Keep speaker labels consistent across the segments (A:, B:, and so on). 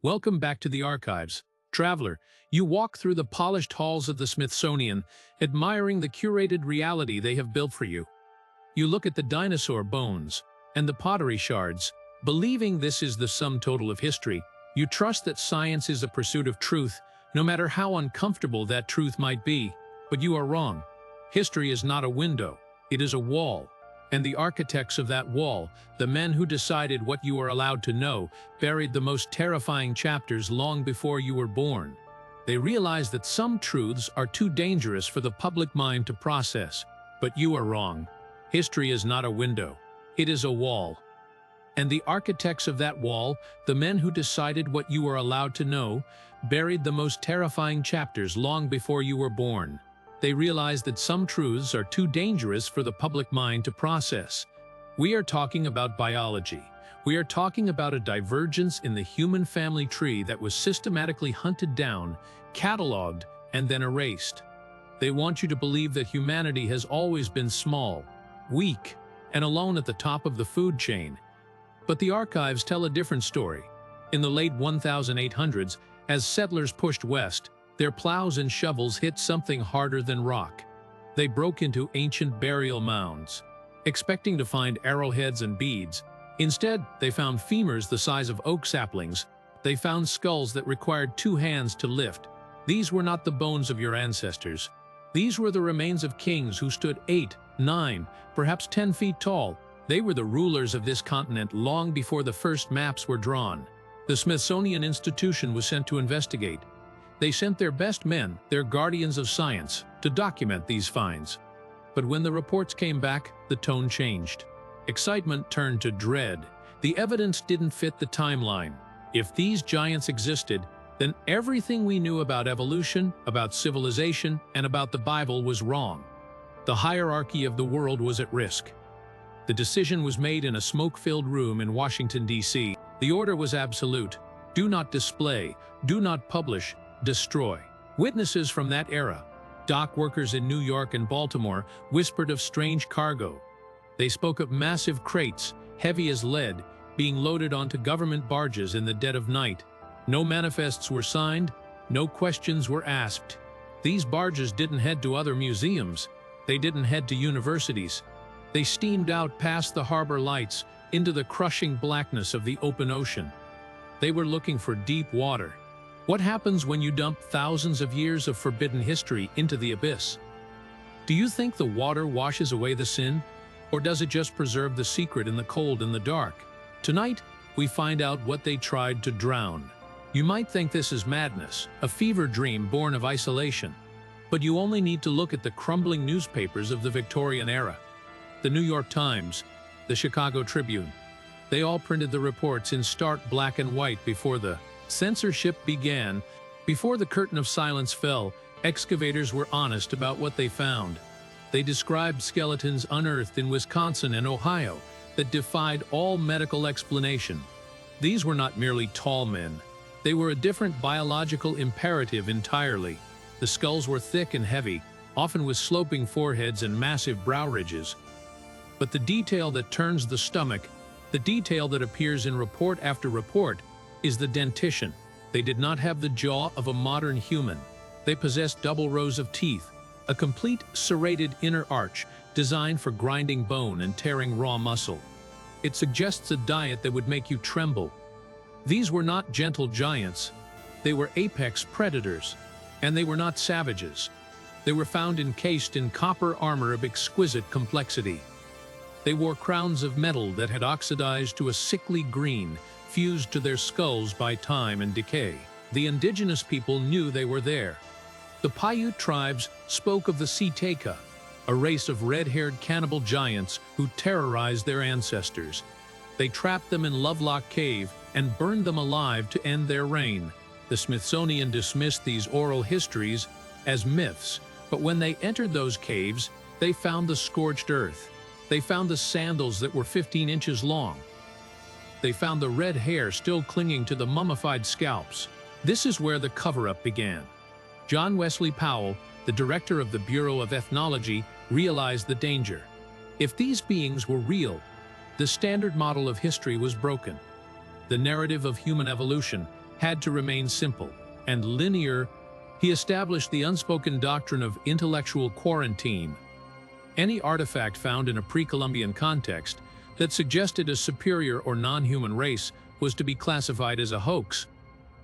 A: Welcome back to the archives. Traveler, you walk through the polished halls of the Smithsonian, admiring the curated reality they have built for you. You look at the dinosaur bones and the pottery shards, believing this is the sum total of history. You trust that science is a pursuit of truth, no matter how uncomfortable that truth might be. But you are wrong. History is not a window, it is a wall. And the architects of that wall, the men who decided what you are allowed to know, buried the most terrifying chapters long before you were born. They realized that some truths are too dangerous for the public mind to process. But you are wrong. History is not a window, it is a wall. And the architects of that wall, the men who decided what you are allowed to know, buried the most terrifying chapters long before you were born. They realized that some truths are too dangerous for the public mind to process. We are talking about biology. We are talking about a divergence in the human family tree that was systematically hunted down, cataloged, and then erased. They want you to believe that humanity has always been small, weak, and alone at the top of the food chain. But the archives tell a different story. In the late 1800s, as settlers pushed west, their plows and shovels hit something harder than rock. They broke into ancient burial mounds, expecting to find arrowheads and beads. Instead, they found femurs the size of oak saplings. They found skulls that required 2 hands to lift. These were not the bones of your ancestors. These were the remains of kings who stood 8, 9, perhaps 10 feet tall. They were the rulers of this continent long before the first maps were drawn. The Smithsonian Institution was sent to investigate. They sent their best men, their guardians of science, to document these finds. But when the reports came back, the tone changed. Excitement turned to dread. The evidence didn't fit the timeline. If these giants existed, then everything we knew about evolution, about civilization, and about the Bible was wrong. The hierarchy of the world was at risk. The decision was made in a smoke-filled room in Washington, D.C. The order was absolute. Do not display, do not publish, destroy. Witnesses from that era, dock workers in New York and Baltimore, whispered of strange cargo. They spoke of massive crates, heavy as lead, being loaded onto government barges in the dead of night. No manifests were signed, no questions were asked. These barges didn't head to other museums. They didn't head to universities. They steamed out past the harbor lights into the crushing blackness of the open ocean. They were looking for deep water. What happens when you dump thousands of years of forbidden history into the abyss? Do you think the water washes away the sin? Or does it just preserve the secret in the cold and the dark? Tonight, we find out what they tried to drown. You might think this is madness, a fever dream born of isolation. But you only need to look at the crumbling newspapers of the Victorian era. The New York Times, the Chicago Tribune. They all printed the reports in stark black and white before the censorship began. Before the curtain of silence fell, excavators were honest about what they found. They described skeletons unearthed in Wisconsin and Ohio that defied all medical explanation. These were not merely tall men. They were a different biological imperative entirely. The skulls were thick and heavy, often with sloping foreheads and massive brow ridges. But the detail that turns the stomach, the detail that appears in report after report, is the dentition. They did not have the jaw of a modern human. They possessed double rows of teeth, a complete serrated inner arch designed for grinding bone and tearing raw muscle. It suggests a diet that would make you tremble. These were not gentle giants. They were apex predators, and they were not savages. They were found encased in copper armor of exquisite complexity. They wore crowns of metal that had oxidized to a sickly green, fused to their skulls by time and decay. The indigenous people knew they were there. The Paiute tribes spoke of the Si-Te-Cah, a race of red-haired cannibal giants who terrorized their ancestors. They trapped them in Lovelock Cave and burned them alive to end their reign. The Smithsonian dismissed these oral histories as myths, but when they entered those caves, they found the scorched earth. They found the sandals that were 15 inches long. They found the red hair still clinging to the mummified scalps. This is where the cover-up began. John Wesley Powell, the director of the Bureau of Ethnology, realized the danger. If these beings were real, the standard model of history was broken. The narrative of human evolution had to remain simple and linear. He established the unspoken doctrine of intellectual quarantine. Any artifact found in a pre-Columbian context that suggested a superior or non-human race was to be classified as a hoax.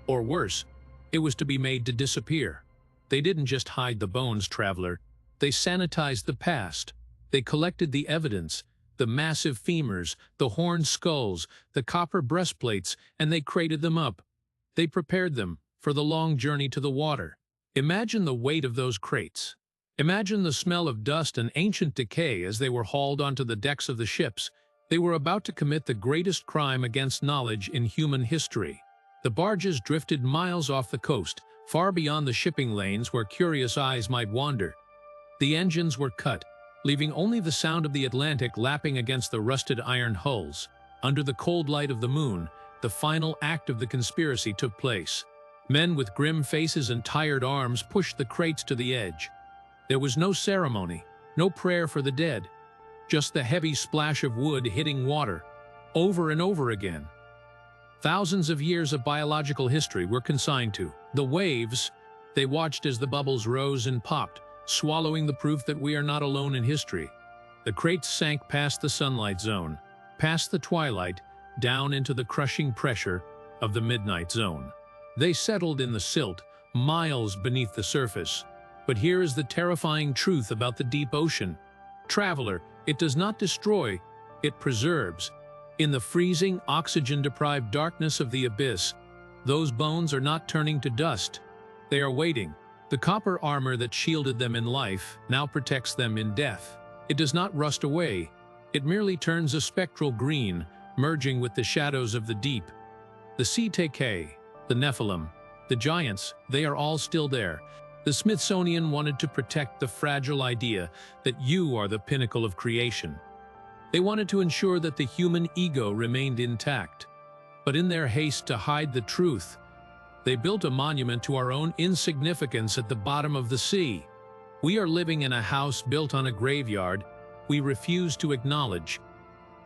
A: Or worse, it was to be made to disappear. They didn't just hide the bones, traveler. They sanitized the past. They collected the evidence, the massive femurs, the horned skulls, the copper breastplates, and they crated them up. They prepared them for the long journey to the water. Imagine the weight of those crates. Imagine the smell of dust and ancient decay as they were hauled onto the decks of the ships. They were about to commit the greatest crime against knowledge in human history. The barges drifted miles off the coast, far beyond the shipping lanes where curious eyes might wander. The engines were cut, leaving only the sound of the Atlantic lapping against the rusted iron hulls. Under the cold light of the moon, the final act of the conspiracy took place. Men with grim faces and tired arms pushed the crates to the edge. There was no ceremony, no prayer for the dead, just the heavy splash of wood hitting water, over and over again. Thousands of years of biological history were consigned to the waves. They watched as the bubbles rose and popped, swallowing the proof that we are not alone in history. The crates sank past the sunlight zone, past the twilight, down into the crushing pressure of the midnight zone. They settled in the silt, miles beneath the surface. But here is the terrifying truth about the deep ocean. Traveler, it does not destroy, it preserves. In the freezing, oxygen-deprived darkness of the abyss, those bones are not turning to dust. They are waiting. The copper armor that shielded them in life now protects them in death. It does not rust away. It merely turns a spectral green, merging with the shadows of the deep. The Si-Te-Cah, the Nephilim, the giants, they are all still there. The Smithsonian wanted to protect the fragile idea that you are the pinnacle of creation. They wanted to ensure that the human ego remained intact. But in their haste to hide the truth, they built a monument to our own insignificance at the bottom of the sea. We are living in a house built on a graveyard we refuse to acknowledge.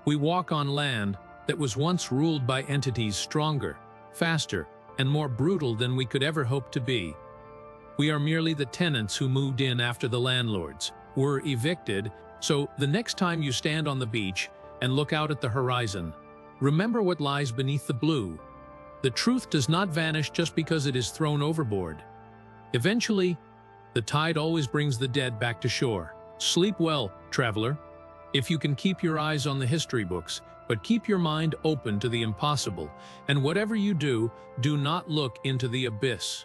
A: We walk on land that was once ruled by entities stronger, faster, and more brutal than we could ever hope to be. We are merely the tenants who moved in after the landlords were evicted. So the next time you stand on the beach and look out at the horizon, remember what lies beneath the blue. The truth does not vanish just because it is thrown overboard. Eventually, the tide always brings the dead back to shore. Sleep well, traveler. If you can keep your eyes on the history books, but keep your mind open to the impossible, and whatever you do, do not look into the abyss.